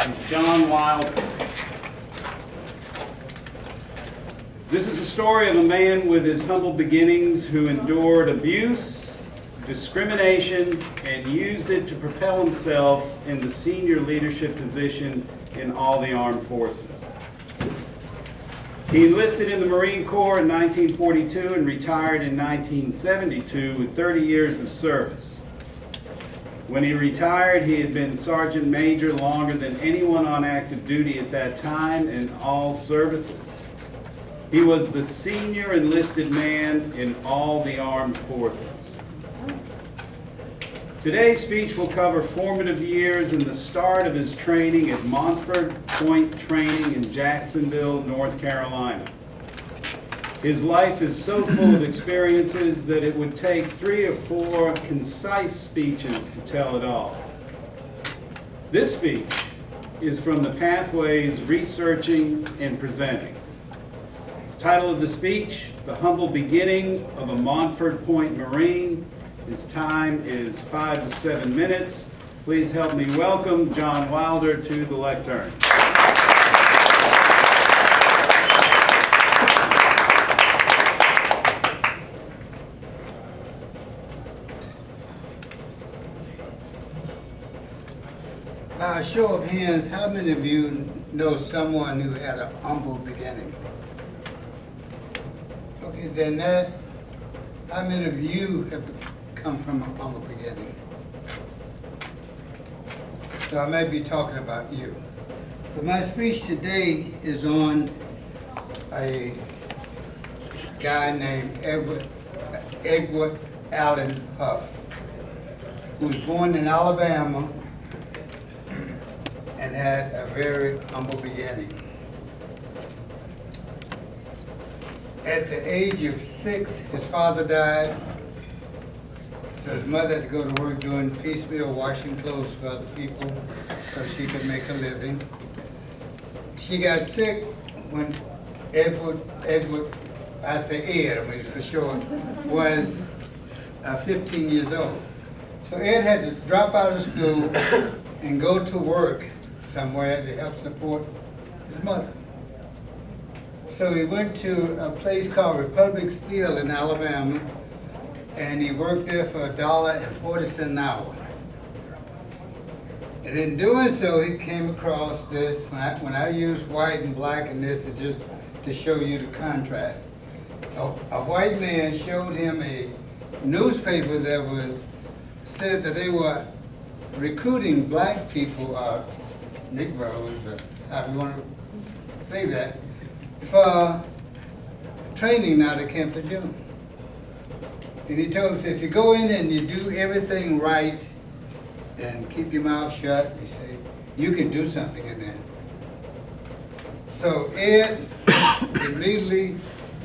is John Wilder. This is a story of a man with his humble beginnings who endured abuse, discrimination, and used it to propel himself into senior leadership position in all the armed forces. He enlisted in the Marine Corps in 1942 and retired in 1972 with 30 years of service. When he retired, he had been Sargent Major longer than anyone on active duty at that time in all services. He was the senior enlisted man in all the armed forces. Today's speech will cover formative years and the start of his training at Montford Point Training in Jacksonville, North Carolina. His life is so full of experiences that it would take 3 or 4 concise speeches to tell it all. This speech is from the Pathways Researching and Presenting. Title of the speech, The Humble Beginning of a Montford Point Marine. His time is 5 to 7 minutes. Please help me welcome John Wilder to the lectern. By a show of hands, how many of you know someone who had an humble beginning? Okay, then how many of you have come from a humble beginning? So I may be talking about you. But my speech today is on a guy named Edgar Allen Huff, who was born in Alabama and had a very humble beginning. At the age of 6, his father died, so his mother had to go to work doing piecemeal washing clothes for other people so she could make a living. She got sick when Edward, I say Ed, I mean for short, was 15 years old. So Ed had to drop out of school and go to work somewhere to help support his mother. So he went to a place called Republic Steel in Alabama, and he worked there for $1.40 an hour. And in doing so, he came across this. When I use white and black in this, it's just to show you the contrast. A white man showed him a newspaper that said that they were recruiting black people, Negroes, or however you want to say that, for training out at Camp Lejeune. And he told us, if you go in and you do everything right and keep your mouth shut, he said, you can do something in there. So Ed immediately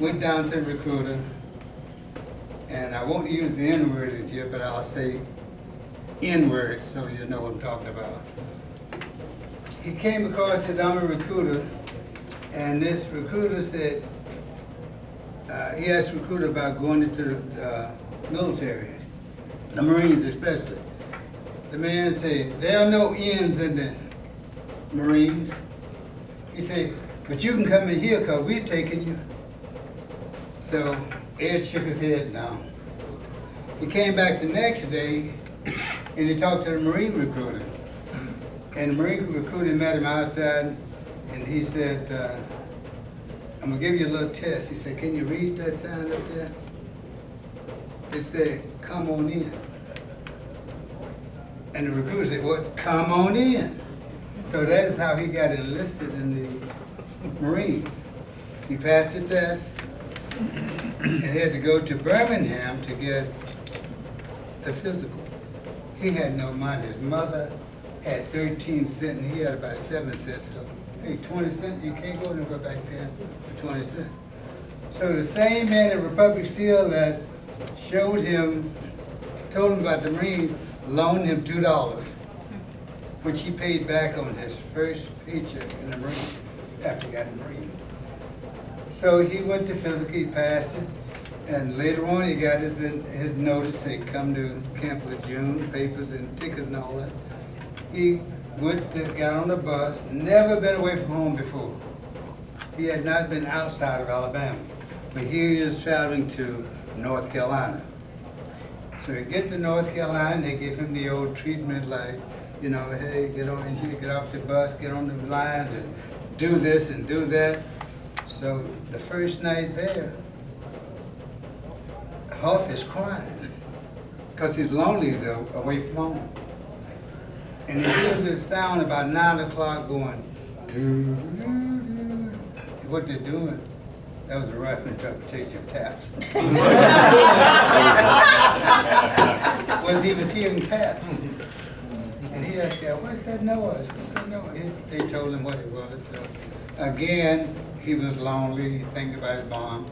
went down to the recruiter, and I won't use the N-word in here, but I'll say N-word so you know what I'm talking about. He came across his army recruiter, and this recruiter said, he asked the recruiter about going into the military, the Marines especially. The man said, there are no N's in the Marines. He said, but you can come in here because we're taking you. So Ed shook his head no. He came back the next day and he talked to the Marine recruiter. And the Marine recruiter met him outside and he said, I'm gonna give you a little test. He said, can you read that sign up there? It said, come on in. And the recruiter said, what? Come on in. So that is how he got enlisted in the Marines. He passed the test and had to go to Birmingham to get the physical. He had no money. His mother had 13 cents and he had about 7 cents. So, hey, 20 cents, you can't go nowhere back then for 20 cents. So the same man at Republic Steel that showed him, told him about the Marines, loaned him $2, which he paid back on his first paycheck in the Marines after he got a Marine. So he went to physical, he passed it, and later on he got his notice, say come to Camp Lejeune, papers and tickets and all that. He got on the bus, never been away from home before. He had not been outside of Alabama, but here he is traveling to North Carolina. So he get to North Carolina, they give him the old treatment like, you know, hey, get on here, get off the bus, get on the lines and do this and do that. So the first night there, Huff is crying because he's lonely, he's away from home. And he hears this sound about 9 o'clock going, doo, doo, doo. What they're doing, that was a rough interpretation of taps. Was he was hearing taps. And he asked, what's that noise? What's that noise? They told him what it was. So again, he was lonely, thinking about his mom.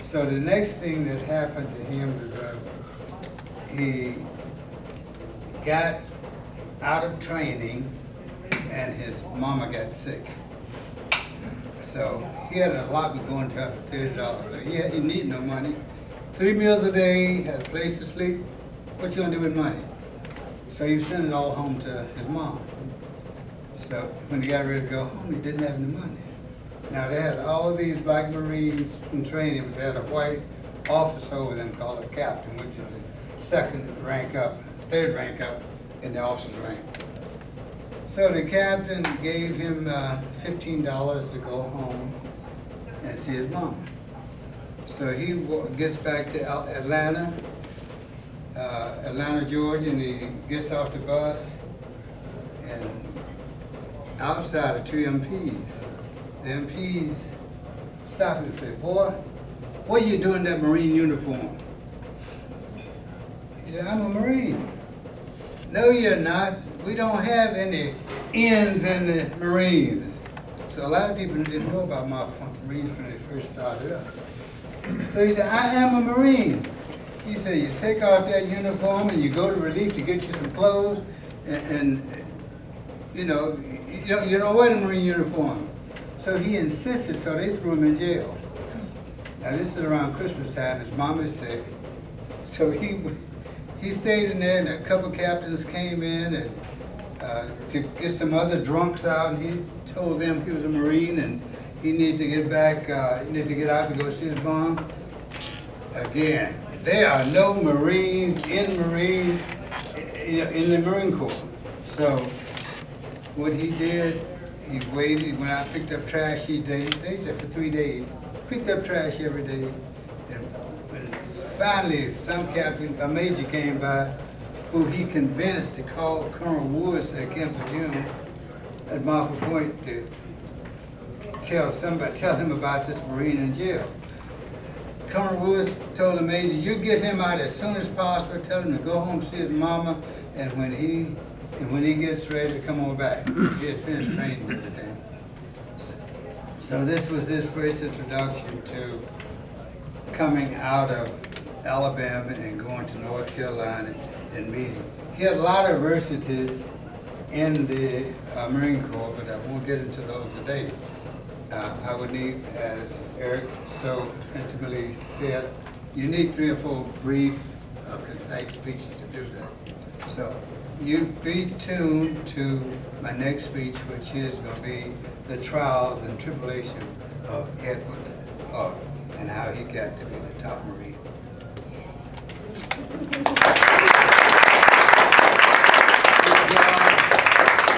So the next thing that happened to him was he got out of training and his mama got sick. So he had an allotment going to her for $30. So he needed no money. 3 meals a day, had a place to sleep. What you gonna do with money? So he sent it all home to his mom. So when he got ready to go home, he didn't have any money. Now they had all of these black Marines in training, but they had a white officer over them called a captain, which is the third rank up in the officer's rank. So the captain gave him $15 to go home and see his mama. So he gets back to Atlanta, Georgia, and he gets off the bus, and outside are 2 MPs. The MPs stop him and say, boy, what are you doing in that Marine uniform? He said, I'm a Marine. No, you're not. We don't have any N's in the Marines. So a lot of people didn't know about Montford Point Marines when they first started up. So he said, I am a Marine. He said, you take off that uniform and you go to relief to get you some clothes, and you know, you don't wear the Marine uniform. So he insisted, so they threw him in jail. Now this is around Christmas time, his mom is sick. So he stayed in there, and a couple captains came in and to get some other drunks out, and he told them he was a Marine and he needed to get back, he needed to get out to go see his mom. Again, there are no Marines in the Marine Corps. So what he did, he waited, when I picked up trash, he stayed there for 3 days, picked up trash every day. And when finally some captain, a major came by, who he convinced to call Colonel Woods at Camp Lejeune at Montford Point to tell him about this Marine in jail. Colonel Woods told the major, you get him out as soon as possible, tell him to go home, see his mama, and when he gets ready to come on back. He had finished training and everything. So this was his first introduction to coming out of Alabama and going to North Carolina and meeting. He had a lot of adversities in the Marine Corps, but I won't get into those today. I would need, as Eric so intimately said, you need 3 or 4 brief, concise speeches to do that. So you be tuned to my next speech, which is going to be the trials and tribulation of Edgar R and how he got to be the top Marine.